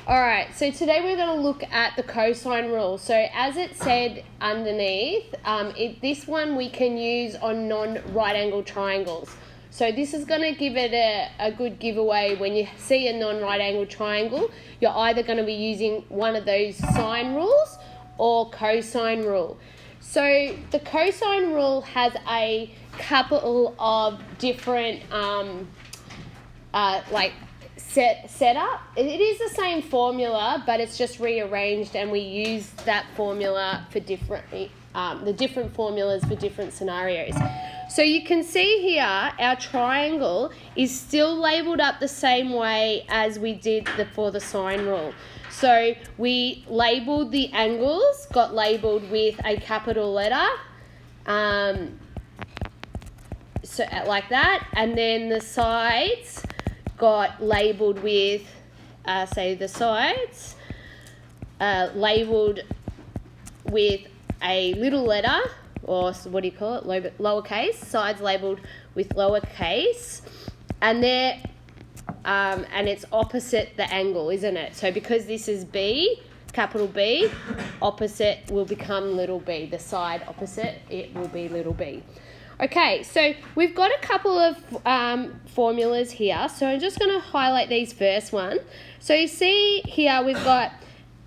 All right, so today we're going to look at the cosine rule. So as it said underneath, this one we can use on non-right angle triangles. So this is going to give it a good giveaway. When you see a non-right angle triangle, you're either going to be using one of those sine rules or cosine rule. So the cosine rule has a couple of different setup. It is the same formula, but it's just rearranged, and we use that formula for the different formulas for different scenarios. So you can see here our triangle is still labelled up the same way as we did for the sine rule. So we labelled the angles, got labelled with a capital letter, so like that, and then the sides got labelled with, labelled with a little letter, or what do you call it, lowercase, sides labelled with lowercase, and and it's opposite the angle, isn't it? So because this is B, capital B, opposite will become little b, the side opposite, it will be little b. Okay, so we've got a couple of formulas here. So I'm just going to highlight these first one. So you see here we've got,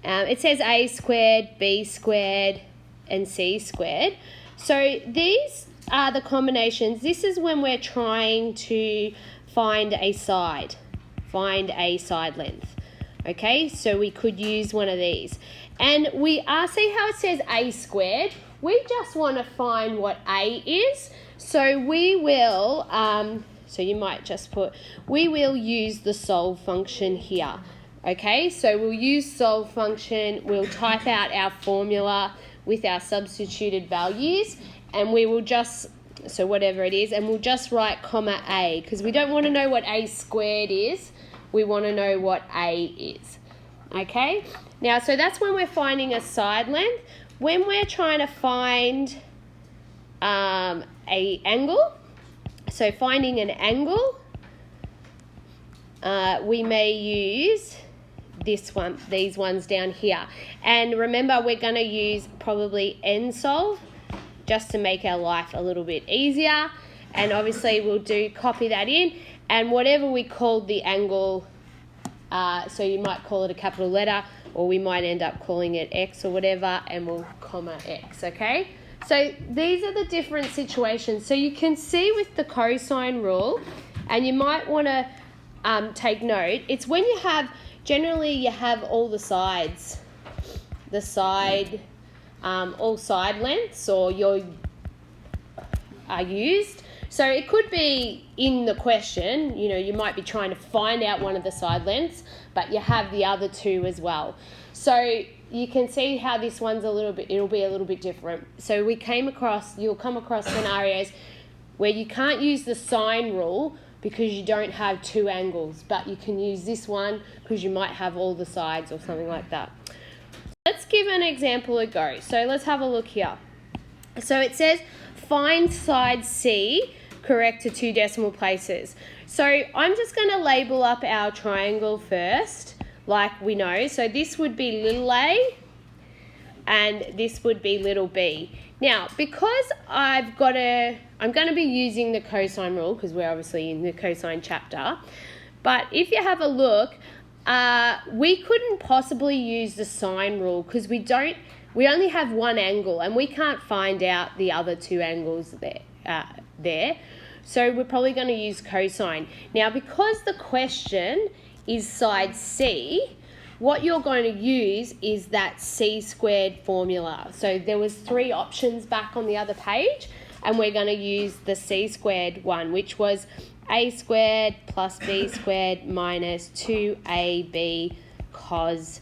it says a squared, b squared, and c squared. So these are the combinations. This is when we're trying to find a side length. Okay, so we could use one of these. And see how it says a squared? We just want to find what a is. So we will, so you might just put, we will use the solve function here. Okay, so we'll use solve function, we'll type out our formula with our substituted values, and we will just, so whatever it is, and we'll just write comma a, because we don't want to know what a squared is, we want to know what a is. Okay, now so that's when we're finding a side length. When we're trying to find a angle, so finding an angle, we may use these ones down here. And remember, we're going to use probably nsolve just to make our life a little bit easier. And obviously we'll copy that in, and whatever we called the angle, so you might call it a capital letter, or we might end up calling it x or whatever, and we'll comma x, okay? So these are the different situations. So you can see with the cosine rule, and you might want to take note, it's when you have, generally you have all the sides, all side lengths are used. So it could be in the question, you might be trying to find out one of the side lengths, but you have the other two as well. So you can see how this one's it'll be a little bit different. So you'll come across scenarios where you can't use the sine rule because you don't have two angles, but you can use this one because you might have all the sides or something like that. Let's give an example a go. So let's have a look here. So it says, find side C correct to 2 decimal places. So I'm just going to label up our triangle first, like we know. So this would be little a, and this would be little b. Now, because I'm going to be using the cosine rule, because we're obviously in the cosine chapter, but if you have a look, we couldn't possibly use the sine rule because we only have one angle, and we can't find out the other two angles there. So we're probably going to use cosine. Now, because the question is side C, what you're going to use is that c squared formula. So there was 3 options back on the other page, and we're going to use the c squared one, which was a squared plus b squared minus 2ab cos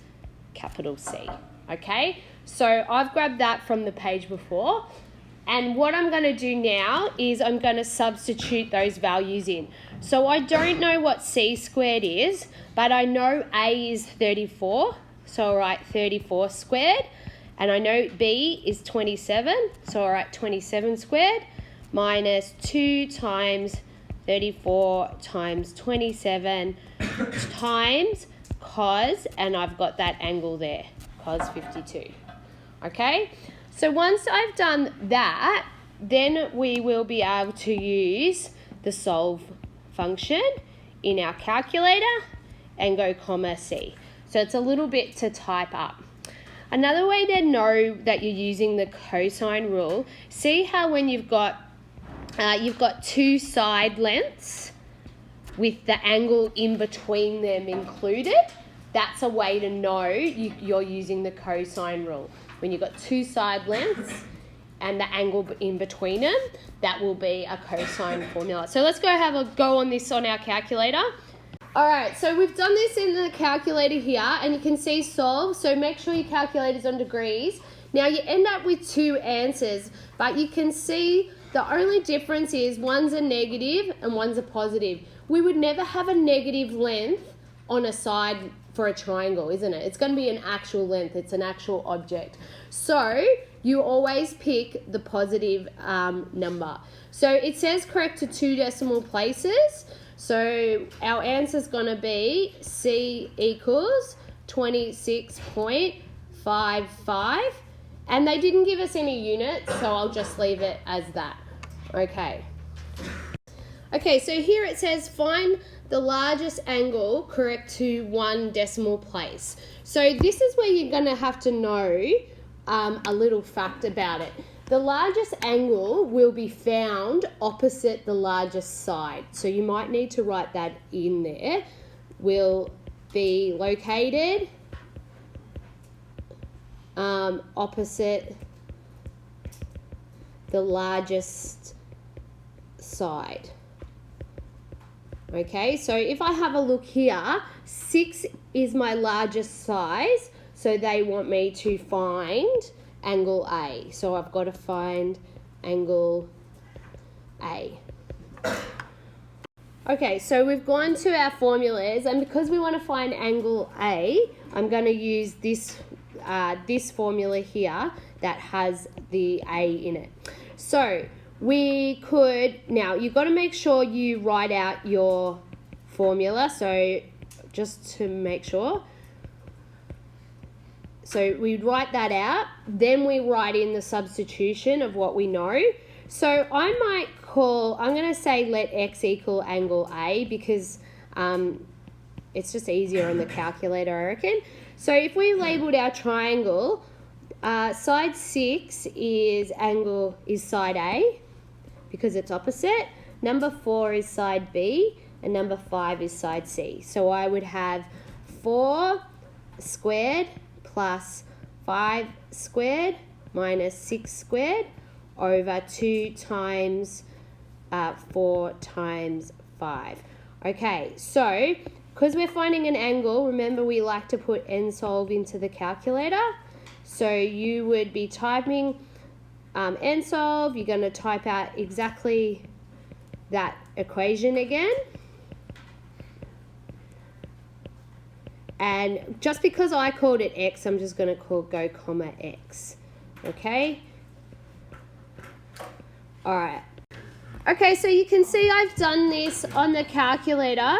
capital C. Okay, so I've grabbed that from the page before, and what I'm going to do now is I'm going to substitute those values in. So I don't know what c squared is, but I know a is 34, so I'll write 34 squared, and I know b is 27, so I'll write 27 squared, minus 2 times 34 times 27 times cos, and I've got that angle there, cos 52. Okay, so once I've done that, then we will be able to use the solve function in our calculator and go comma C. So it's a little bit to type up. Another way to know that you're using the cosine rule, see how when you've got two side lengths with the angle in between them included, that's a way to know you're using the cosine rule. When you've got two side lengths and the angle in between them, that will be a cosine formula. So let's go have a go on this on our calculator. All right, so we've done this in the calculator here, and you can see solve, so make sure your calculator's on degrees. Now you end up with two answers, but you can see the only difference is one's a negative and one's a positive. We would never have a negative length on a side for a triangle, isn't it? It's going to be an actual length, it's an actual object. So you always pick the positive number. So it says correct to 2 decimal places. So our answer is going to be C equals 26.55. And they didn't give us any units, so I'll just leave it as that. Okay. Okay, so here it says find the largest angle correct to 1 decimal place. So this is where you're going to have to know a little fact about it. The largest angle will be found opposite the largest side. So you might need to write that in there. Will be located opposite the largest side. Okay, so if I have a look here, 6 is my largest size, so they want me to find angle A. So I've got to find angle A. Okay, so we've gone to our formulas, and because we want to find angle A, I'm going to use this formula here that has the A in it. So we could, now you've got to make sure you write out your formula, so just to make sure. So we write that out, then we write in the substitution of what we know. So I'm going to say let x equal angle A, because it's just easier on the calculator, I reckon. So if we labelled our triangle, side 6 is side A, because it's opposite. Number 4 is side B, and number 5 is side C. So I would have 4 squared plus 5 squared minus 6 squared over 2 times 4 times 5. Okay, so because we're finding an angle, remember we like to put nsolve into the calculator. So you would be typing nsolve, you're going to type out exactly that equation again. And just because I called it x, I'm just going to go comma x. Okay? All right. Okay, so you can see I've done this on the calculator,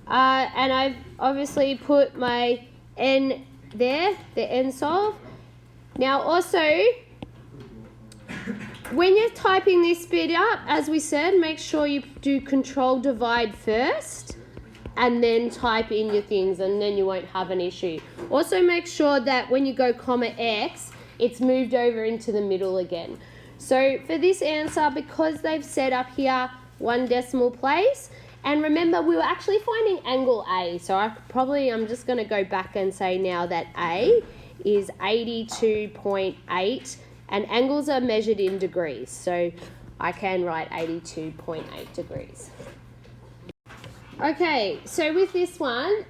and I've obviously put my n there, the nsolve. Now also, when you're typing this bit up, as we said, make sure you do control divide first and then type in your things, and then you won't have an issue. Also make sure that when you go comma x, it's moved over into the middle again. So for this answer, because they've set up here 1 decimal place, and remember we were actually finding angle A, so I'm just going to go back and say now that A is 82.8, and angles are measured in degrees, so I can write 82.8 degrees. Okay, so with this one,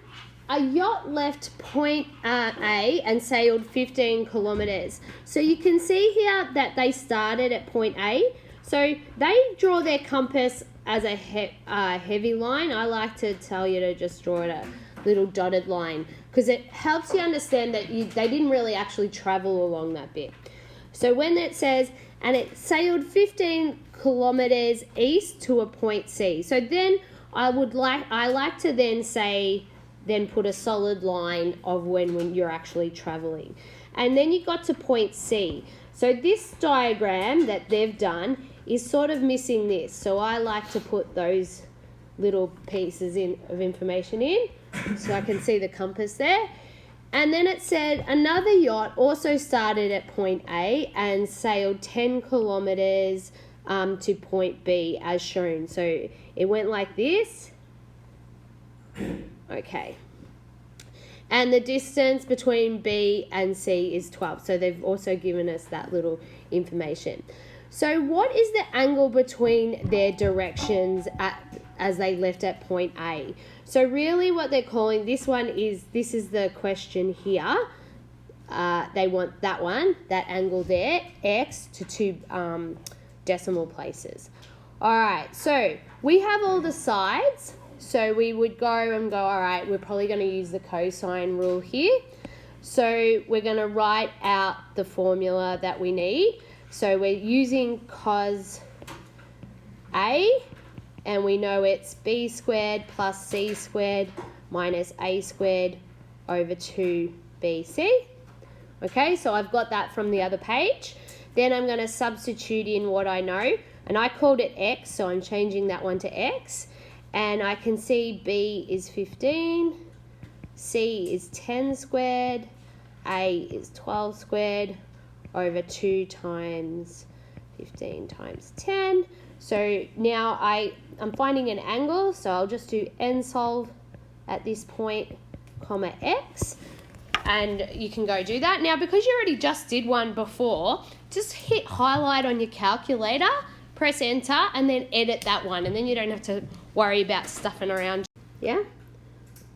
a yacht left point A and sailed 15 kilometres. So you can see here that they started at point A. So they draw their compass as a heavy line. I like to tell you to just draw it a little dotted line, because it helps you understand that they didn't really actually travel along that bit. So when it says, and it sailed 15 kilometres east to a point C. So then I like to then say then put a solid line of when you're actually traveling. And then you got to point C. So this diagram that they've done is sort of missing this. So I like to put those little pieces of information in so I can see the compass there. And then it said another yacht also started at point A and sailed 10 kilometres to point B as shown. So it went like this. Okay. And the distance between B and C is 12. So they've also given us that little information. So what is the angle between their directions as they left at point A? So really what they're calling this is the question here. They want that angle there, X, to 2 decimal places. All right, so we have all the sides. So we would go, all right, we're probably going to use the cosine rule here. So we're going to write out the formula that we need. So we're using cos A, and we know it's B squared plus C squared minus A squared over 2BC. Okay, so I've got that from the other page. Then I'm going to substitute in what I know, and I called it X, so I'm changing that one to X. And I can see B is 15, C is 10 squared, A is 12 squared over 2 times 15 times 10. So now I'm finding an angle, so I'll just do n solve at this point, comma X. And you can go do that. Now, because you already just did one before, just hit highlight on your calculator, press enter, and then edit that one. And then you don't have to worry about stuffing around. Yeah?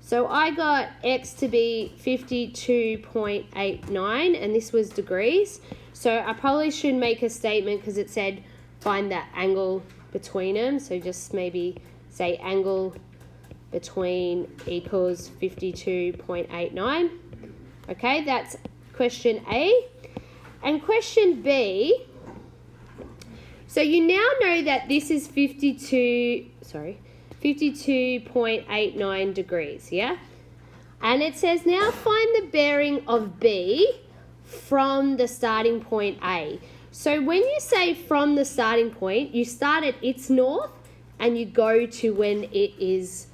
So I got X to be 52.89, and this was degrees. So I probably should make a statement because it said find that angle between them. So just maybe say angle between equals 52.89. Okay, that's question A. And question B, so you now know that this is 52.89 degrees, yeah? And it says now find the bearing of B from the starting point A. So when you say from the starting point, you start at its north and you go to when it is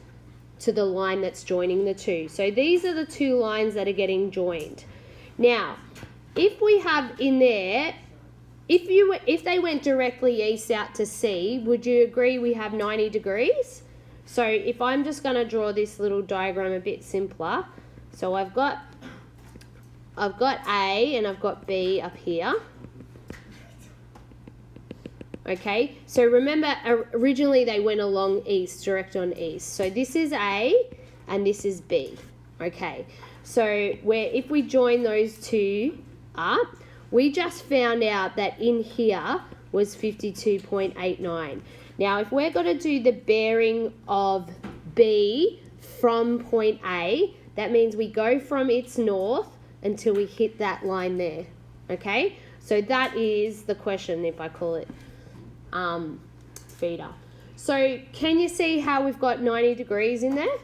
to the line that's joining the two. So these are the two lines that are getting joined. Now, if we have in there, if they went directly east out to C, would you agree we have 90 degrees? So if I'm just going to draw this little diagram a bit simpler, so I've got A and I've got B up here. Okay, so remember originally they went along east, direct on east. So this is A and this is B. Okay, so if we join those two up, we just found out that in here was 52.89. Now, if we're going to do the bearing of B from point A, that means we go from its north until we hit that line there. Okay, so that is the question, if I call it feeder. So can you see how we've got 90 degrees in there?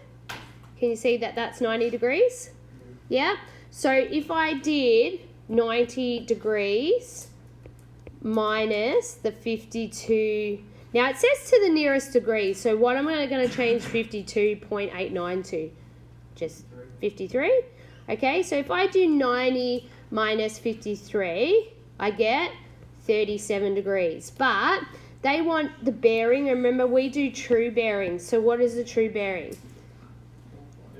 Can you see that that's 90 degrees? Yeah. So if I did 90 degrees minus the 52, now it says to the nearest degree, so what am I going to change 52.89 to? Just 53. Okay, so if I do 90 minus 53, I get 37 degrees. But they want the bearing. Remember, we do true bearing. So what is the true bearing?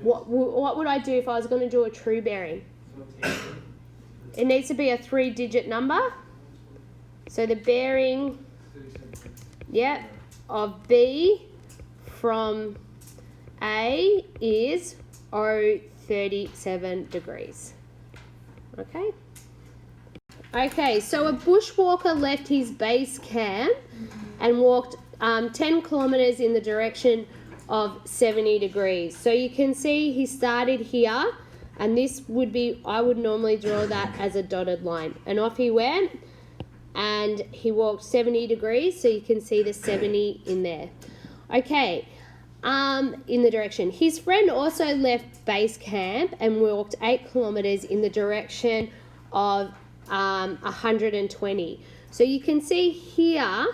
What would I do if I was going to do a true bearing? It needs to be a 3-digit number. So the bearing, yeah, of B from A is 37 degrees. Okay. Okay, so a bushwalker left his base camp and walked 10 kilometres in the direction of 70 degrees. So you can see he started here, and this would be, I would normally draw that as a dotted line. And off he went, and he walked 70 degrees, so you can see the 70 in there. Okay, in the direction. His friend also left base camp and walked 8 kilometers in the direction of 120. So you can see here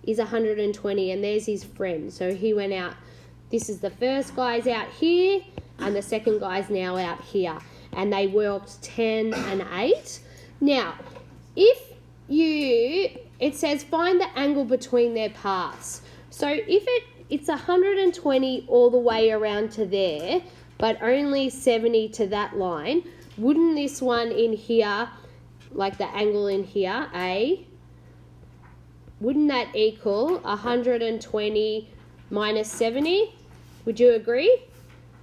is 120 and there's his friend. So he went out. This is the first guy's out here and the second guy's now out here. And they walked 10 and 8. Now, if it says find the angle between their paths. So if it's 120 all the way around to there, but only 70 to that line, wouldn't this one in here, like the angle in here, A, wouldn't that equal 120 minus 70? Would you agree?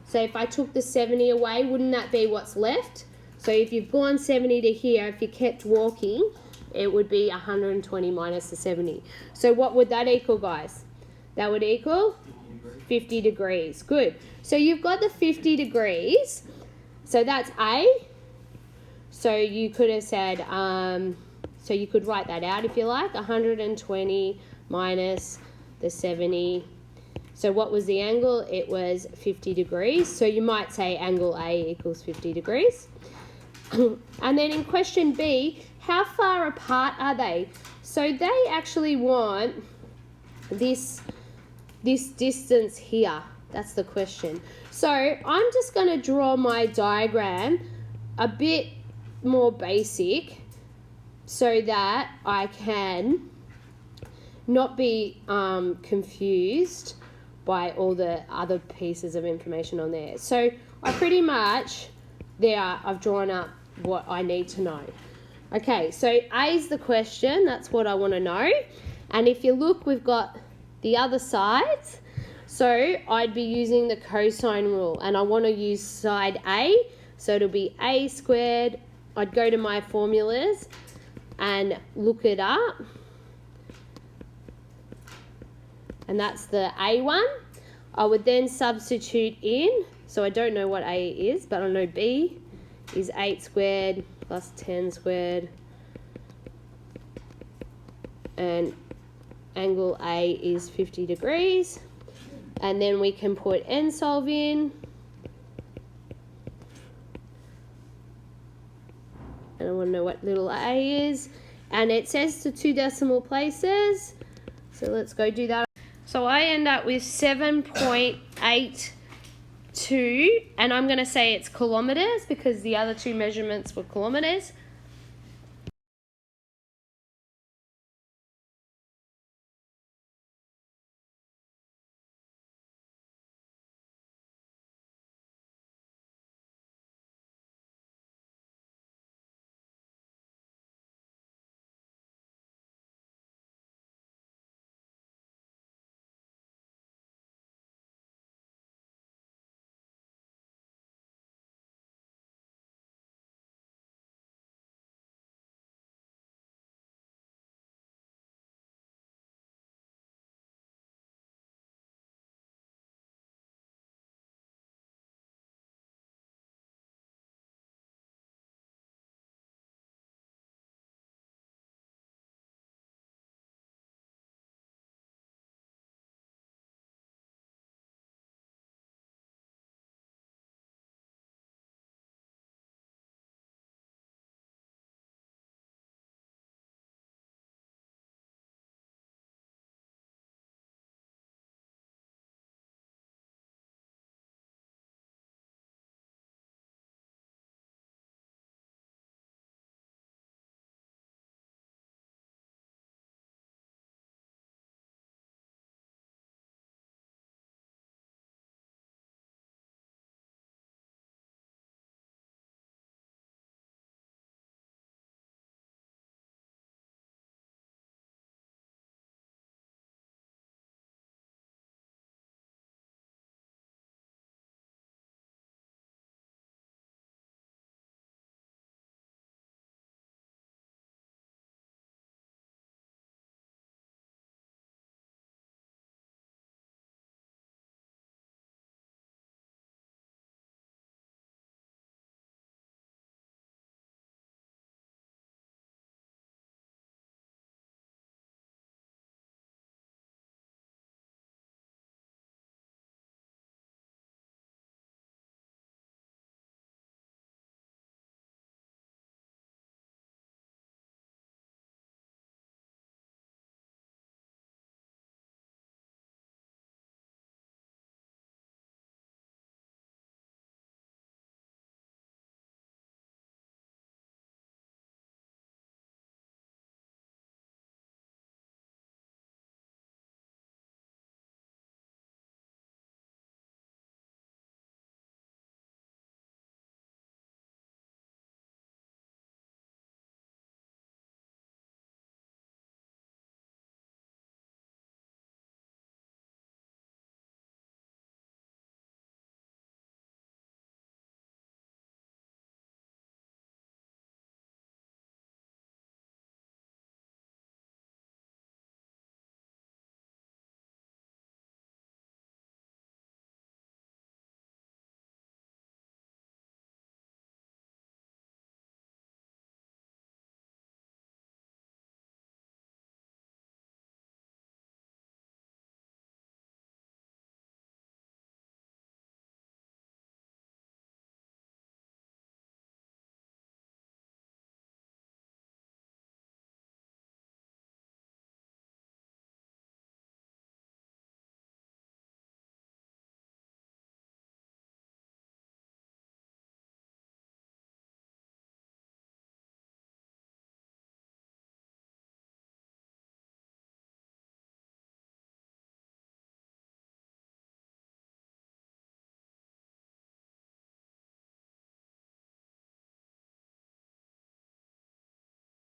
So if I took the 70 away, wouldn't that be what's left? So if you've gone 70 to here, if you kept walking, it would be 120 minus the 70. So what would that equal, guys? That would equal 50 degrees. Good. So you've got the 50 degrees. So that's A. So you could have said, so you could write that out if you like, 120 minus the 70. So what was the angle? It was 50 degrees. So you might say angle A equals 50 degrees. And then in question B, how far apart are they? So they actually want this distance here. That's the question. So I'm just going to draw my diagram a bit more basic so that I can not be confused by all the other pieces of information on there. So I pretty much, I've drawn up what I need to know. Okay, so A is the question, that's what I want to know. And if you look, we've got the other sides. So I'd be using the cosine rule, and I want to use side A, so it'll be A squared. I'd go to my formulas and look it up. And that's the A one. I would then substitute in, so I don't know what A is, but I know B is 8 squared plus 10 squared. And angle A is 50 degrees. And then we can put n solve in. And I want to know what little a is. And it says to 2 decimal places. So let's go do that. So I end up with 7.82. And I'm going to say it's kilometers because the other two measurements were kilometers.